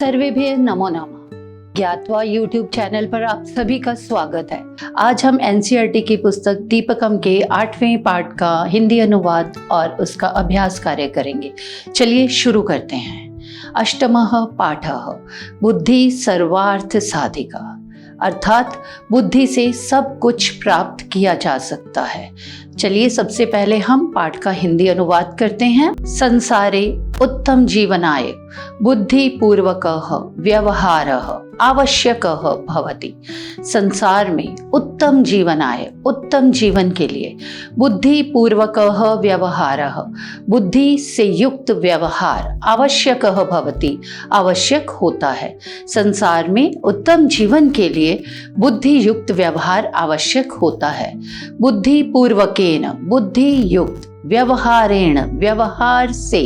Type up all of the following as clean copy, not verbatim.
सर्वेभ्य नमो नमः। ज्ञातवा YouTube channel पर आप सभी का स्वागत है। आज हम एनसीईआरटी की पुस्तक दीपकम के 8वें पाठ का हिंदी अनुवाद और उसका अभ्यास कार्य करेंगे। चलिए शुरू करते हैं। अष्टमः पाठः बुद्धि सर्वार्थ साधिका, अर्थात बुद्धि से सब कुछ प्राप्त किया जा सकता है। चलिए सबसे पहले हम पाठ का हिंदी अनुवाद करते हैं। संसारे उत्तम जीवनाय बुद्धि पूर्वकः व्यवहारः आवश्यकः भवति। संसार में उत्तम जीवनाय, उत्तम जीवन के लिए बुद्धि पूर्वकः व्यवहारः, बुद्धि से युक्त व्यवहार आवश्यकः भवति, आवश्यक होता है। संसार में उत्तम जीवन के लिए बुद्धि युक्त व्यवहार आवश्यक होता है। बुद्धि पूर्वकेन, बुद्धि युक्त, व्यवहारेण, व्यवहार से,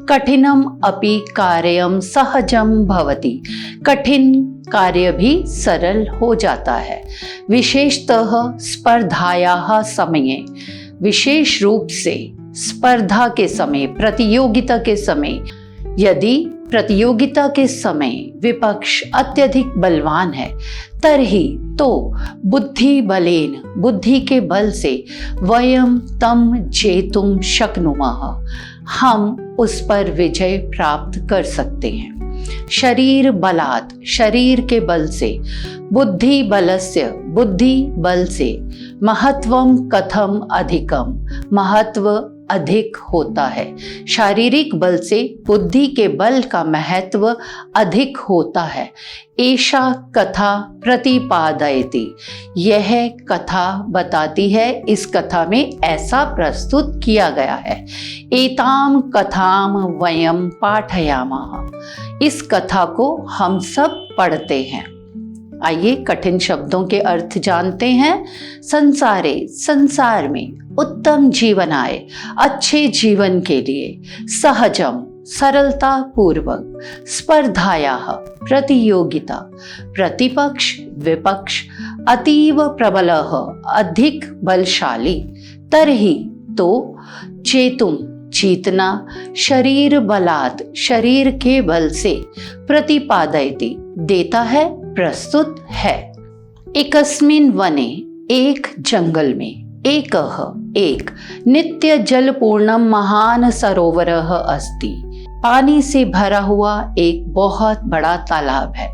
कठिनम अपि कार्यम सहजम भवति, कठिन कार्य भी सरल हो जाता है। विशेषतः स्पर्धायाः समये, विशेष रूप से स्पर्धा के समय, प्रतियोगिता के समय, यदि प्रतियोगिता के समय विपक्ष अत्यधिक बलवान है तरही तो बुद्धि बलेन, बुद्धि के बल से वयम तम जेतुम शक्नुमः, हम उस पर विजय प्राप्त कर सकते हैं। शरीर बलात्, शरीर के बल से, बुद्धि बलस्य, बुद्धि बल से, महत्वम कथम अधिकम, महत्व अधिक होता है। शारीरिक बल से बुद्धि के बल का महत्व अधिक होता है। एषा कथा प्रतिपादयति, यह कथा बताती है, इस कथा में ऐसा प्रस्तुत किया गया है। एताम कथाम वयम पाठयामः, इस कथा को हम सब पढ़ते हैं। आइए कठिन शब्दों के अर्थ जानते हैं। संसारे, संसार में, उत्तम जीवन आए, अच्छे जीवन के लिए, सहजम, सरलता पूर्वक, स्पर्धायाः, प्रतियोगिता, प्रतिपक्ष, विपक्ष, अतीव प्रबलः, अधिक बलशाली, तरही तो, चेतुम, जीतना, शरीर बलात्, शरीर के बल से, प्रतिपादयति, देता है, प्रस्तुत है। एकस्मिन् वने, एक जंगल में, एकः, एक, नित्य जल पूर्णम महान सरोवरः अस्ति, पानी से भरा हुआ एक बहुत बड़ा तालाब है।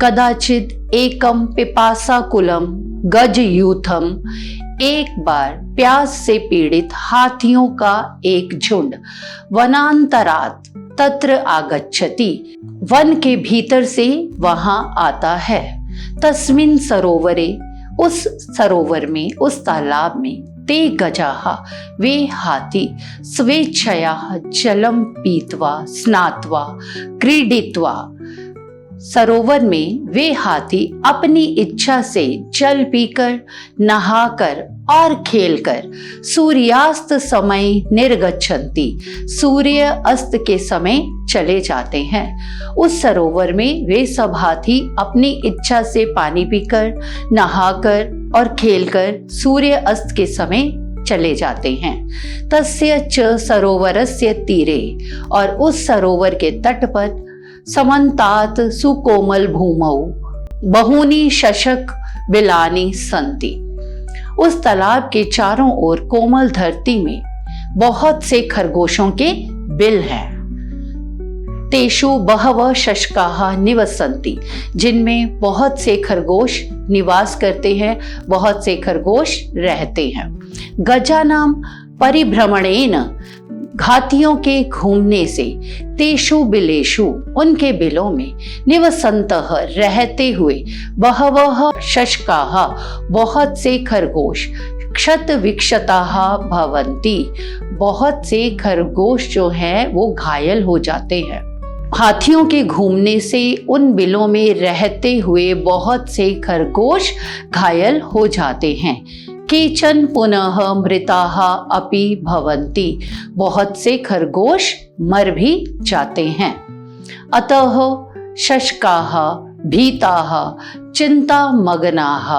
कदाचित एकम पिपासाकुलम गजयूथम, एक बार प्यास से पीड़ित हाथियों का एक झुंड, वनांतरात तत्र आगच्छति, वन के भीतर से वहां आता है। तस्मिन् सरोवरे, उस सरोवर में, उस तालाब में, ते गजाः, वे हाथी, स्वेच्छया जलम पीत्वा स्नात्वा क्रीडित्वा, सरोवर में वे हाथी अपनी इच्छा से जल पीकर, नहाकर और खेलकर सूर्यास्त समय निर्गच्छन्ति, सूर्य अस्त के समय चले जाते हैं। उस सरोवर में वे सब हाथी अपनी इच्छा से पानी पीकर, नहाकर और खेलकर सूर्य अस्त के समय चले जाते हैं। तस्य च सरोवरस्य तीरे, और उस सरोवर के तट पर, समन्तात सुकोमल भूमौ बहूनि शशक बिलानि सन्ति, उस तालाब के चारों ओर कोमल धरती में बहुत से खरगोशों के बिल हैं। तेषु बहवः शशकाः निवसन्ति, जिनमें बहुत से खरगोश निवास करते हैं, बहुत से खरगोश रहते हैं। गजानां परिभ्रमणेन, हाथियों के घूमने से, तेषु बिलेषु, उनके बिलों में, निवसन्तः, रहते हुए, बहवः शशकाः, बहुत से खरगोश, क्षत विक्षताः भवन्ति, बहुत से खरगोश जो हैं वो घायल हो जाते हैं। हाथियों के घूमने से उन बिलों में रहते हुए बहुत से खरगोश घायल हो जाते हैं। केचन पुनः मृताः अपि भवन्ति, बहुत से खरगोश मर भी जाते हैं। अतः शशकाः भीताः चिंतामग्नाः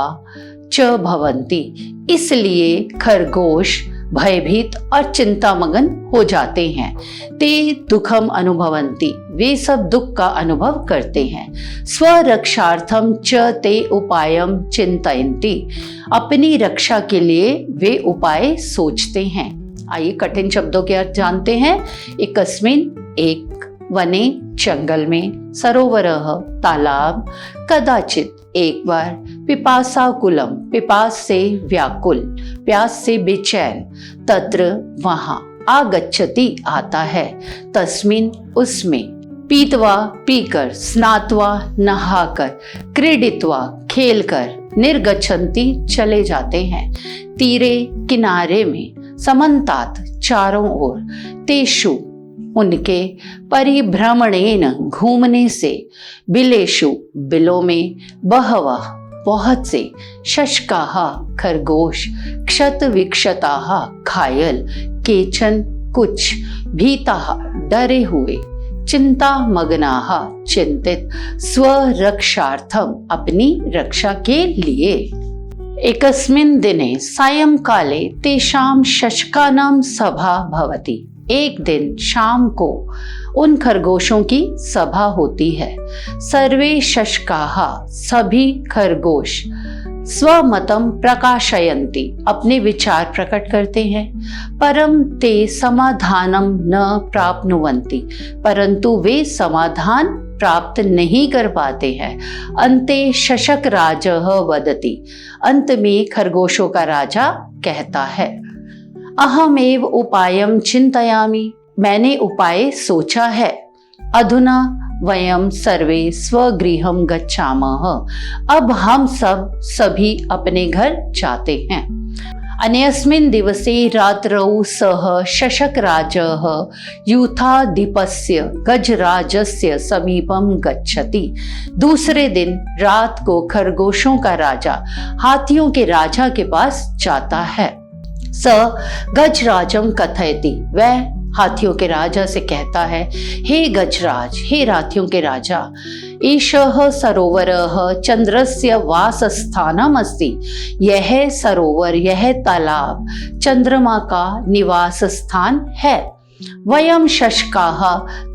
च भवन्ति, इसलिए खरगोश भयभीत और चिंतामग्न हो जाते हैं। ते दुखम अनुभवन्ति, वे सब दुख का अनुभव करते हैं। स्वरक्षार्थम च ते उपायम चिंतयन्ति, अपनी रक्षा के लिए वे उपाय सोचते हैं। आइए कठिन शब्दों के अर्थ जानते हैं। एकस्मिन, एक, वने, जंगल में, सरोवरः, तालाब, कदाचित, एक बार, पिपासाकुलम, पिपास से व्याकुल, प्यास से बेचैन, तत्र, वहां, आगच्छति, आता है, तस्मिन, उसमें, पीतवा, पीकर, स्नात्वा, नहाकर, क्रीडित्वा, खेलकर, निर्गच्छन्ति, चले जाते हैं, तीरे, किनारे में, समन्तात, चारों ओर, तेषु, उनके, परिभ्रमणेन, घूमने से, बिलेषु, बिलों में, बहवः, बहुत से, शशकाः, खरगोश, क्षत विक्षताः, घायल, केचन, कुछ, भीताः, डरे हुए, चिंता मग्नाः, चिंतित, स्वरक्षार्थम, अपनी रक्षा के लिए। एकस्मिन् दिने सायंकाले तेषां शशकानां सभा भवति, एक दिन शाम को उन खरगोशों की सभा होती है। सर्वे शशकाः, सभी खरगोश, स्वमतम प्रकाशयन्ति, अपने विचार प्रकट करते हैं। परम ते समाधानम न प्राप्नुवन्ति, परंतु वे समाधान प्राप्त नहीं कर पाते हैं। अन्ते शशक राजः वदति, अंत में खरगोशों का राजा कहता है, अहमेव उपायम चिंतयामि, मैंने उपाय सोचा है। अधुना वयम सर्वे स्वगृहं गच्छामः, अब हम सब सभी अपने घर जाते हैं। अन्यस्मिन् दिवसे रात्रौ सः शशकराजः यूथाधिपस्य गजराजस्य समीपम गच्छति, दूसरे दिन रात को खरगोशों का राजा हाथियों के राजा के पास जाता है। स गजराजम कथयति, वह हाथियों के राजा से कहता है, हे गजराज, हे हाथियों के राजा, एषः सरोवरः चंद्रस्य वासस्थानम अस्ति, यह सरोवर, यह तालाब चंद्रमा का निवास स्थान है। वयम शशकाः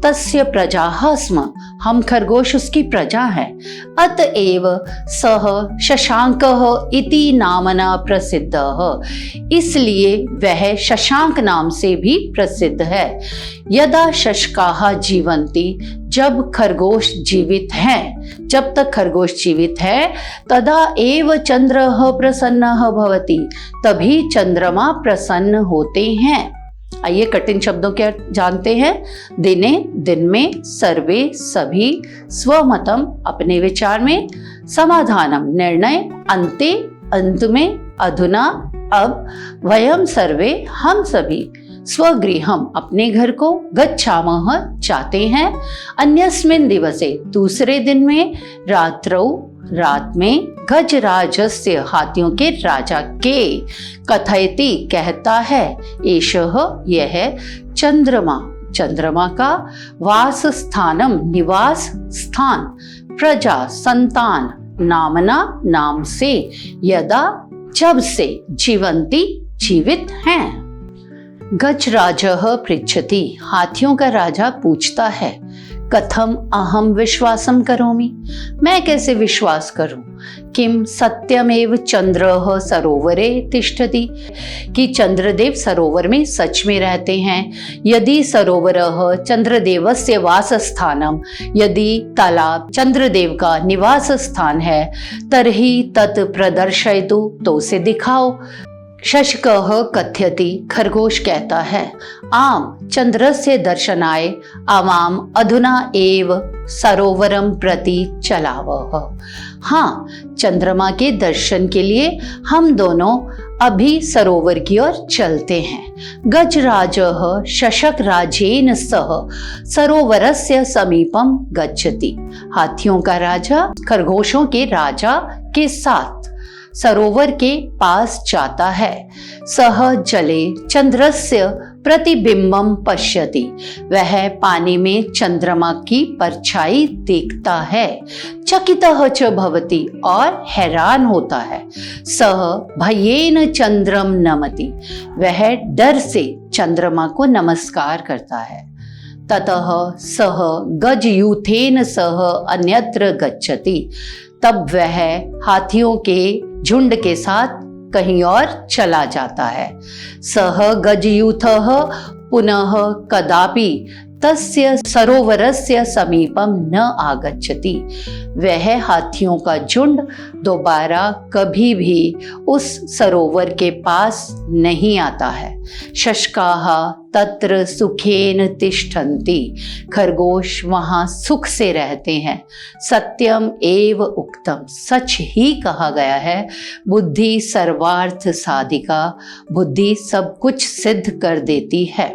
तस्य प्रजाः स्म, हम खरगोश उसकी प्रजा हैं। अतएव सः शशांकः इति नामना प्रसिद्धः, इसलिए वह शशांक नाम से भी प्रसिद्ध है। यदा शशकाः जीवन्ति, जब खरगोश जीवित हैं, जब तक खरगोश जीवित है, तदा एव चंद्रः प्रसन्नः भवति, तभी चंद्रमा प्रसन्न होते हैं। आइए कठिन शब्दों के अर्थ जानते हैं। दिने, दिन में, सर्वे, सभी, स्वमतम, अपने विचार में, समाधानम, निर्णय, अंते, अंत में, अधुना, अब, वयम सर्वे, हम सभी, स्वगृहम, अपने घर को, गच्छामः, जाते हैं, अन्यस्मिन् दिवसे, दूसरे दिन में, रात्रौ, रात में, गजराजस्य, हाथियों के राजा के, कथयति, कहता है, एषः, यह चंद्रमा, चंद्रमा का, वास स्थानम, निवास स्थान, प्रजा, संतान, नामना, नाम से, यदा, जब से, जीवंती, जीवित हैं। गजराजः पृच्छति, हाथियों का राजा पूछता है, कथम अहम विश्वासम करोमि, मैं कैसे विश्वास करूं। किम सत्यमेव चंद्रः सरोवरे तिष्ठति, कि चंद्रदेव सरोवर में सच में रहते हैं। यदि सरोवरः चंद्रदेवस्य वासस्थानम, यदि तालाब चंद्रदेव का निवास स्थान है, तर्हि तत् प्रदर्शयतु, तो उसे दिखाओ। शशकः कथयति, खरगोश कहता है, आम चंद्रस्य दर्शनाय आमाम अधुना एव सरोवरम प्रति चलावः, हाँ, चंद्रमा के दर्शन के लिए हम दोनों अभी सरोवर की ओर चलते हैं। गजराजः शशकराजेन सह सरोवरस्य समीपम गच्छति, हाथियों का राजा खरगोशों के राजा के साथ सरोवर के पास जाता है। सह जले चंद्रस्य प्रतिबिंबम पश्यति, वह पानी में चंद्रमा की परछाई देखता है। चकितः च भवति, और हैरान होता है। सह भयेन चंद्रम नमति, वह डर से चंद्रमा को नमस्कार करता है। ततः सह गजयूथेन सह अन्यत्र गच्छति, तब वह हाथियों के झुंड के साथ कहीं और चला जाता है। सह गजयूथः पुनः कदापि तस्य सरोवरस्य समीपम न आगच्छति, वह हाथियों का झुंड दोबारा कभी भी उस सरोवर के पास नहीं आता है। शशकाः तत्र सुखेन तिष्ठन्ति, खरगोश वहाँ सुख से रहते हैं। सत्यम एव उक्तम, सच ही कहा गया है। बुद्धि सर्वार्थ साधिका, बुद्धि सब कुछ सिद्ध कर देती है।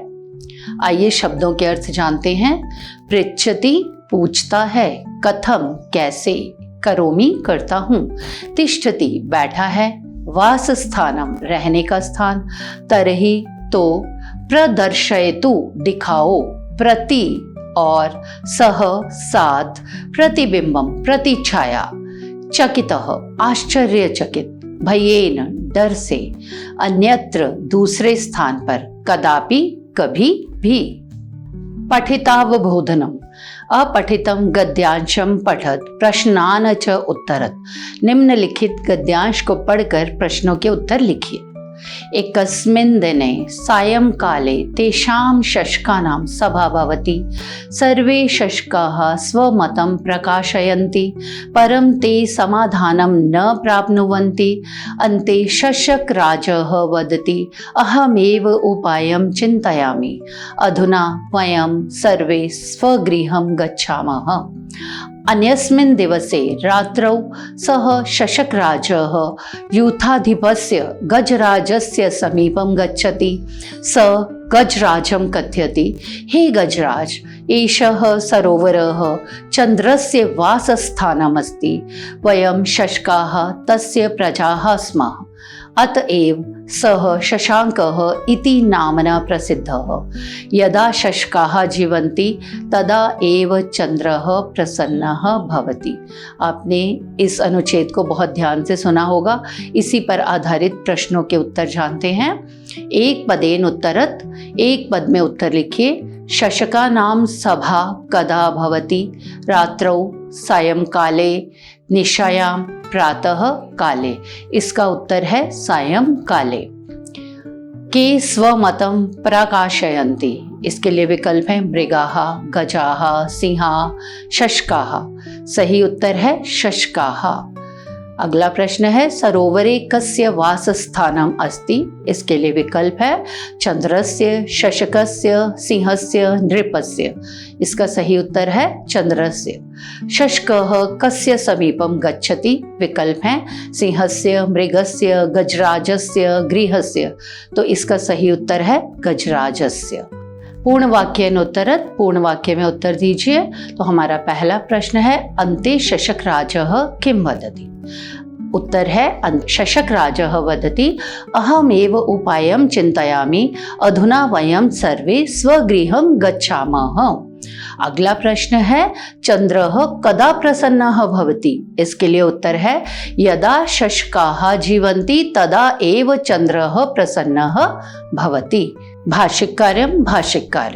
आइए शब्दों के अर्थ जानते हैं। पृच्छति पूछता है, कथम कैसे, करोमि करता हूँ, तिष्ठति बैठा है, वास स्थानम रहने का स्थान, तरहि तो, प्रदर्शयतु दिखाओ, प्रति और, सह साथ, प्रतिबिंबम प्रतिछाया, चकितः आश्चर्यचकित, भयेन डर से, अन्यत्र दूसरे स्थान पर, कदापि कभी भी। पठितावबोधनम, अपठितम गद्यांशम पठत प्रश्नान च उत्तरत, निम्नलिखित गद्यांश को पढ़कर प्रश्नों के उत्तर लिखिए। एकस्मिन् दिने सायंकाले तेषां शशकानां सभा भवति, सर्वे शशकाः स्वमतं प्रकाशयन्ति, परं ते समाधानं न प्राप्नुवन्ति। अन्ते शशकराजः वदति, अहमेव उपायं चिन्तयामि, अधुना वयं सर्वे स्वगृहं गच्छामः। अन्यस्मिन् दिवसे रात्रौ सः शशकराजः यूथाधिपस्य गजराजस्य समीपं गच्छति। स गजराजं कथयति, हे गजराज, एषः सरोवरः चन्द्रस्य वासस्थानमस्ति, वयं शशकाः तस्य प्रजाः स्मः, अतएव सः शशांकः इति नाम्ना प्रसिद्धः। यदा शशकाः जीवन्ति तदा एव चंद्रः प्रसन्नः भवति। आपने इस अनुच्छेद को बहुत ध्यान से सुना होगा। इसी पर आधारित प्रश्नों के उत्तर जानते हैं। एक पदेन उत्तरत, एक पद में उत्तर लिखिए। शशकानां सभा कदा भवति, रात्रौ, सायंकाले, निशायां, प्रातः काले। इसका उत्तर है सायंकाले। के स्वमतं प्रकाशयन्ति, इसके लिए विकल्प है मृगाः, गजाः, सिंहाः, शशकाः। सही उत्तर है शशकाः। अगला प्रश्न है, सरोवरे कस्य वासस्थानम अस्ति, इसके लिए विकल्प है चंद्रस्य, शशकस्य, सिंहस्य, नृपस्य। इसका सही उत्तर है चंद्रस्य। शशकः कस्य समीपम गच्छति, विकल्प है सिंहस्य, मृगस्य, गजराजस्य, गृहस्य। तो इसका सही उत्तर है गजराजस्य। पूर्ण वाक्येन उत्तरत, पूर्ण वाक्य में उत्तर दीजिए। तो हमारा पहला प्रश्न है, अन्ते शशकराजः किं वदति। उत्तर है शशकराजः वदति, अहमेव उपायं चिन्तयामि, अधुना वयं सर्वे स्वगृहं गच्छामः। अगला प्रश्न है, चंद्रः कदा प्रसन्नः भवति। इसके लिए उत्तर है यदा शशकाः जीवन्ति तदा एव चंद्रः प्रसन्नः भवति। भाष्यकारं भाष्यकार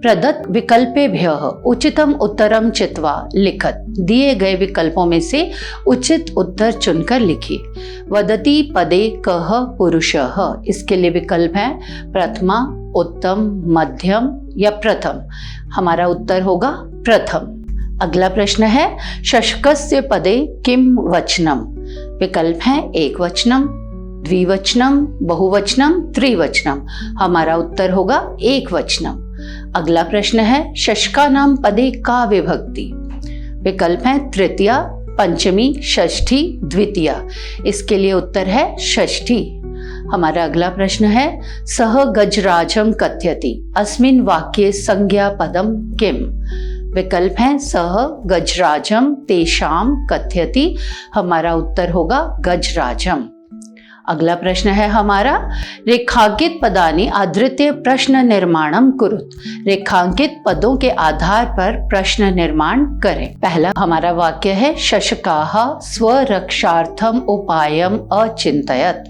प्रदत्त विकल्पेभ्यः उचितम उत्तरम चित्वा लिखत। दिए गए विकल्पों में से उचित उत्तर चुनकर लिखिए। वदति पदे कः पुरुषः, इसके लिए विकल्प है प्रथमा, उत्तम, मध्यम या प्रथम। हमारा उत्तर होगा प्रथम। अगला प्रश्न है, शशकस्य पदे किम वचनम। विकल्प है एक वचनम, द्विवचनम, बहुवचनम, त्रिवचनम। हमारा उत्तर होगा एक वचनम। अगला प्रश्न है, शशकानां पदे का विभक्ति। विकल्प है तृतीया, पंचमी, षष्ठी, द्वितीया। इसके लिए उत्तर है षष्ठी। हमारा अगला प्रश्न है, सह गजराजं कथयति, अस्मिन् वाक्ये संज्ञा पदम किम। विकल्प है सह गजराजं तेषां कथयति। हमारा उत्तर होगा गजराजम। अगला प्रश्न है हमारा, रेखांकित पदानि आधृत्य प्रश्न निर्माणम कुरुत। रेखांकित पदों के आधार पर प्रश्न निर्माण करें। पहला हमारा वाक्य है, शशकाः स्वरक्षार्थम उपायम अचिंतयत।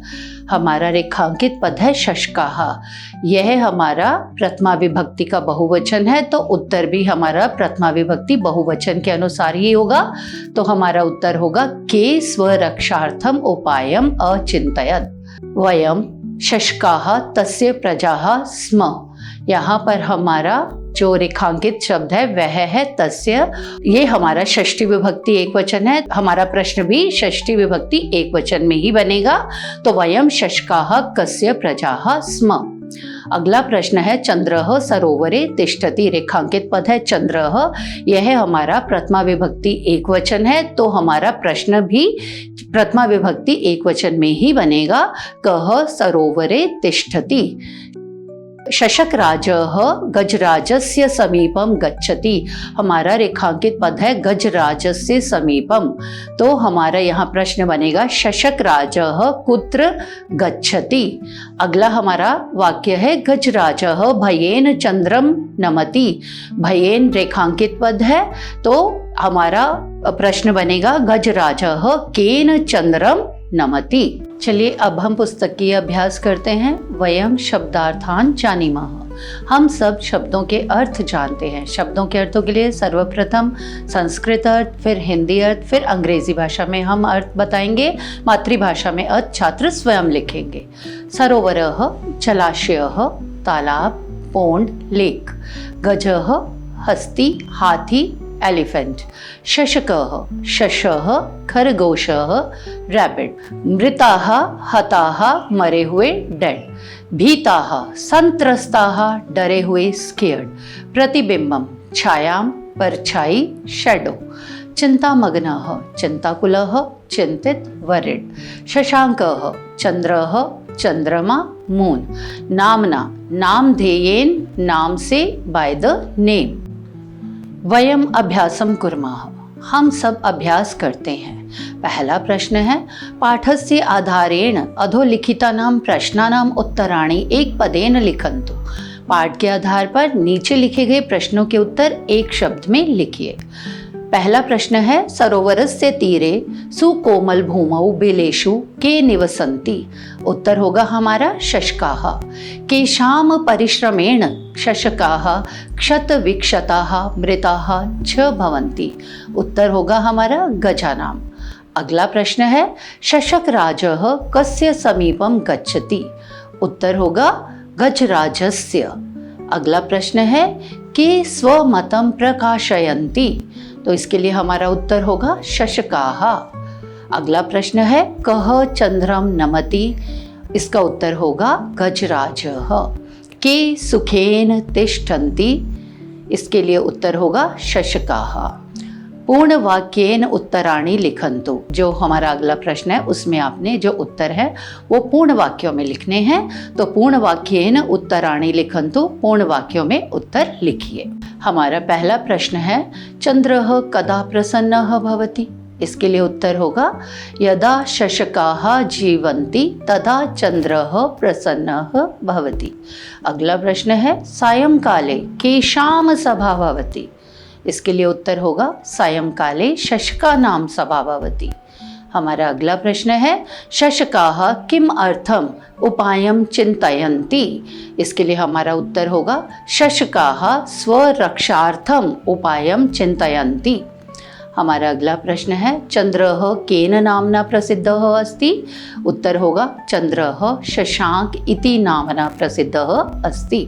हमारा रेखांकित पद है शशकाः। यह हमारा प्रथमा विभक्ति का बहुवचन है, तो उत्तर भी हमारा प्रथमा विभक्ति बहुवचन के अनुसार ही होगा। तो हमारा उत्तर होगा के स्वरक्षार्थम उपायम अचिंतयत। वयम शशकाः तस्य प्रजाः स्म। यहाँ पर हमारा जो रेखांकित शब्द है वह है तस्य। ये हमारा षष्ठी विभक्ति एक वचन है, हमारा प्रश्न भी षष्ठी विभक्ति एक वचन में ही बनेगा। तो वयम शशकाः कस्य प्रजाः स्म। अगला प्रश्न है, चंद्रः सरोवरे तिष्ठति। रेखांकित पद है चंद्रः। यह हमारा प्रथमा विभक्ति एक वचन है, तो हमारा प्रश्न भी प्रथमा विभक्ति एक वचन में ही बनेगा। कः सरोवरे तिष्ठति। शशकराजः गजराजस्य समीपम गच्छति। हमारा रेखांकित पद है गजराजस्य समीपम, तो हमारा यहाँ प्रश्न बनेगा शशकराजः कुत्र गच्छति। अगला हमारा वाक्य है, गजराजः भयेन चंद्रम नमति। भयेन रेखांकित पद है, तो हमारा प्रश्न बनेगा गजराजः केन चंद्रम नमति। चलिए अब हम पुस्तकीय अभ्यास करते हैं। वयम शब्दार्थान जानीमः। हम सब शब्दों के अर्थ जानते हैं। शब्दों के अर्थों के लिए सर्वप्रथम संस्कृत अर्थ, फिर हिंदी अर्थ, फिर अंग्रेजी भाषा में हम अर्थ बताएंगे। मातृभाषा में अर्थ छात्र स्वयं लिखेंगे। सरोवरः जलाशयः, तालाब, पोंड, लेक। गजः हस्ती, हाथी, एलिफेंट। शशकः शशः, खरगोशः, रैबिट। मृताः हताः, मरे हुए, डेड। भीताः संत्रस्ताः, डरे हुए, स्केयर्ड। प्रतिबिंबम छायाम, परछाई, शैडो। चिंतामग्नः चिंताकुलः, चिंतित, वरिड। शशांकः चंद्रः, चंद्रमा, मून। नामना नामधेयेन, नाम से, बाय द नेम। वयम अभ्यासम कुर्मः। हम सब अभ्यास करते हैं। पहला प्रश्न है, पाठस्य आधारेण अधोलिखितानां प्रश्नानां उत्तराणि एक पदेन लिखन्तु। पाठ के आधार पर नीचे लिखे गए प्रश्नों के उत्तर एक शब्द में लिखिए। पहला प्रश्न है, सरोवरस्य तीरे सुकोमल भूमौ बिलेषु के निवसन्ति। उत्तर होगा हमारा शशकाः। केषां परिश्रमेण शशकाः क्षतविक्षताः मृताः च भवन्ति। उत्तर होगा हमारा गजानाम। अगला प्रश्न है, शशकराजः कस्य समीपम गच्छति। उत्तर होगा गजराजस्य। अगला प्रश्न है, के स्वमतं प्रकाशयन्ति। तो इसके लिए हमारा उत्तर होगा शशकाः। अगला प्रश्न है, कः चंद्रम नमति। इसका उत्तर होगा गजराजः। के सुखेन तिष्ठन्ति। इसके लिए उत्तर होगा शशकाः। पूर्ण वाक्येन उत्तराणि लिखन्तु। जो हमारा अगला प्रश्न है उसमें आपने जो उत्तर है वो पूर्ण वाक्यों में लिखने हैं। तो पूर्ण वाक्येन उत्तराणि लिखन्तु। पूर्ण वाक्यों में उत्तर लिखिए। हमारा पहला प्रश्न है, चंद्रः कदा प्रसन्नः भवति। इसके लिए उत्तर होगा, यदा शशकाः जीवन्ति तदा चंद्रः प्रसन्नः भवति। अगला प्रश्न है, सायंकाले केषां सभा भवति। इसके लिए उत्तर होगा, सायंकाले शशकानां सभा भवति। हमारा अगला प्रश्न है, शशकाः किम अर्थम उपायम चिंतयन्ति। इसके लिए हमारा उत्तर होगा, शशकाः स्वरक्षार्थम उपायम चिंतयन्ति। हमारा अगला प्रश्न है, चंद्रः केन नामना प्रसिद्धः अस्ति। उत्तर होगा, चंद्रः शशांक इति नामना प्रसिद्धः अस्ति।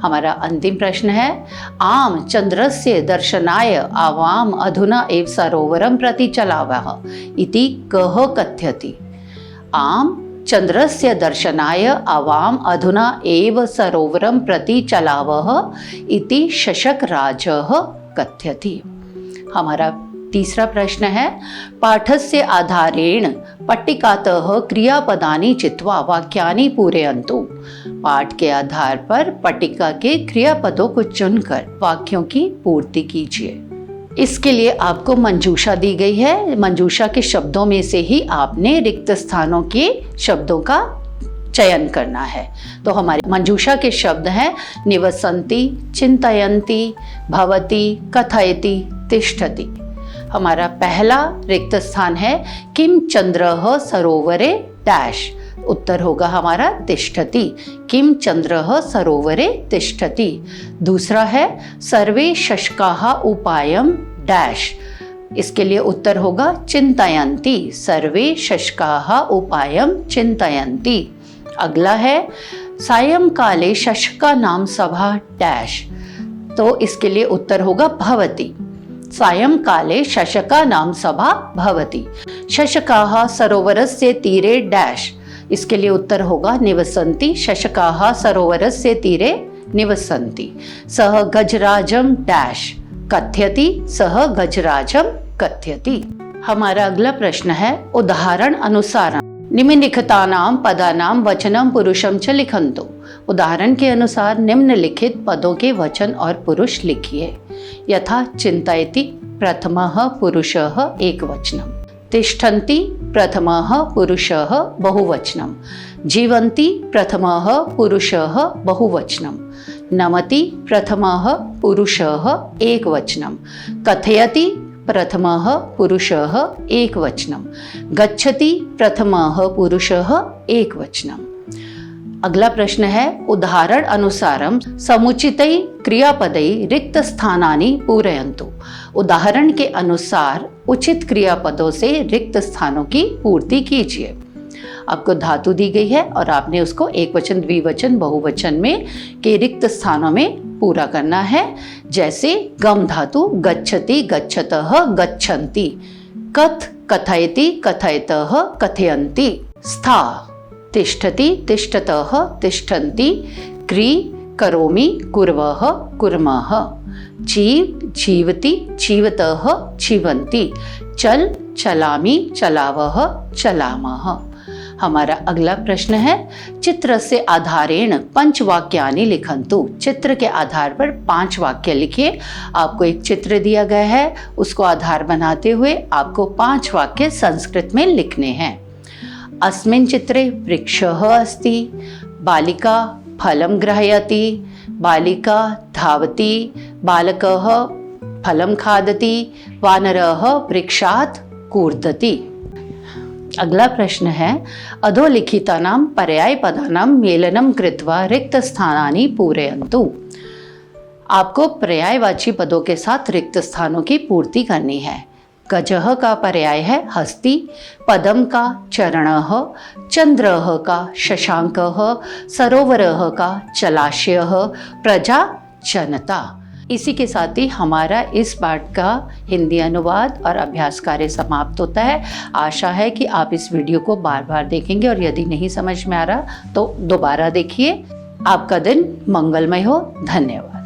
हमारा अंतिम प्रश्न है, आम चंद्रस्य दर्शनाय आवाम अधुना एव सरोवरं प्रति चलावः इति कः कथ्यति। आम चंद्रस्य दर्शनाय आवाम अधुना एव सरोवरं प्रति चलावः इति शशकराजः कथ्यति। हमारा तीसरा प्रश्न है, पाठस्य आधारेण पट्टिकातः क्रियापदानि चित्वा वाक्यानि पूरयन्तु। पाठ के आधार पर पट्टिका के क्रियापदों को चुनकर वाक्यों की पूर्ति कीजिए। इसके लिए आपको मंजूषा दी गई है। मंजूषा के शब्दों में से ही आपने रिक्त स्थानों के शब्दों का चयन करना है। तो हमारी मंजूषा के शब्द हैं निवसन्ति, चिन्तयन्ति, भवति, कथयति, तिष्ठति। हमारा पहला रिक्त स्थान है किम चंद्रः सरोवरे डैश। उत्तर होगा हमारा तिष्ठति। किम चंद्रः सरोवरे तिष्ठति। दूसरा है सर्वे शशकाः उपायं डैश। इसके लिए उत्तर होगा चिन्तयन्ति। सर्वे शशकाः उपायं चिन्तयन्ति। अगला है सायंकाले शशकानां सभा डैश। तो इसके लिए उत्तर होगा भवति। सायंकाले शशकानां सभा भवति। शशकाः सरोवरस्य तीरे डैश। इसके लिए उत्तर होगा निवसन्ति। शशकाः सरोवरस्य तीरे निवसन्ति। सः गजराजं डैश कथयति। सः गजराजं कथयति। हमारा अगला प्रश्न है उदाहरण अनुसार निम्नलिखितानां पदानां वचनं पुरुषं च लिखन्तु। उदाहरण के अनुसार निम्नलिखित पदों के वचन और पुरुष लिखिए। यथा चिन्तयति प्रथमः पुरुषः एकवचनम्, तिष्ठन्ति प्रथमः पुरुषः बहुवचनम्, जीवन्ति प्रथमः पुरुषः बहुवचनम्, नमति प्रथमः पुरुषः एकवचनम्, कथयति प्रथमः पुरुषः एकवचनम्, गच्छति प्रथमः पुरुषः एकवचनम्। अगला प्रश्न है उदाहरण अनुसारं समुचितै क्रियापदै रिक्तस्थानानि पूरयन्तु। उदाहरण के अनुसार उचित क्रियापदों से रिक्त स्थानों की पूर्ति कीजिए। आपको धातु दी गई है और आपने उसको एकवचन, द्विवचन, बहुवचन में के रिक्त स्थानों में पूरा करना है। जैसे गम धातु गच्छति, गच्छतः, गच्छन्ति, कथ, कथयति, कथयतः, कथयन्ति, स्था, तिष्ठति, तिष्ठतः, तिष्ठन्ति, क्री, करोमि, कुर्वः, कुर्मः, जीव, जीवति, जीवतः, जीवन्ति, चल, चलामि, चलावः, चलामः। हमारा अगला प्रश्न है चित्रस्य आधारेण पंचवाक्यानि लिखन्तु। चित्र के आधार पर 5 वाक्य लिखिए। आपको एक चित्र दिया गया है, उसको आधार बनाते हुए आपको 5 वाक्य संस्कृत में लिखने हैं। अस्मिन् चित्रे वृक्षः अस्ति, बालिका फलं ग्रहयति, बालिका धावति, बालकः फलं खादति, वानरः वृक्षात् कूर्दति। अगला प्रश्न है अधोलिखितानां पर्यायपदानां मेलनं कृत्वा रिक्तस्थानानि पूरयन्तु। आपको पर्यायवाची पदों के साथ रिक्त स्थानों की पूर्ति करनी है। गजः का पर्याय है हस्ती, पदम का चरणः, चंद्रः का शशांकः, सरोवरः का जलाशयः, प्रजा जनता। इसी के साथ ही हमारा इस पाठ का हिंदी अनुवाद और अभ्यास कार्य समाप्त होता है। आशा है कि आप इस वीडियो को बार बार देखेंगे और यदि नहीं समझ में आ रहा तो दोबारा देखिए। आपका दिन मंगलमय हो। धन्यवाद।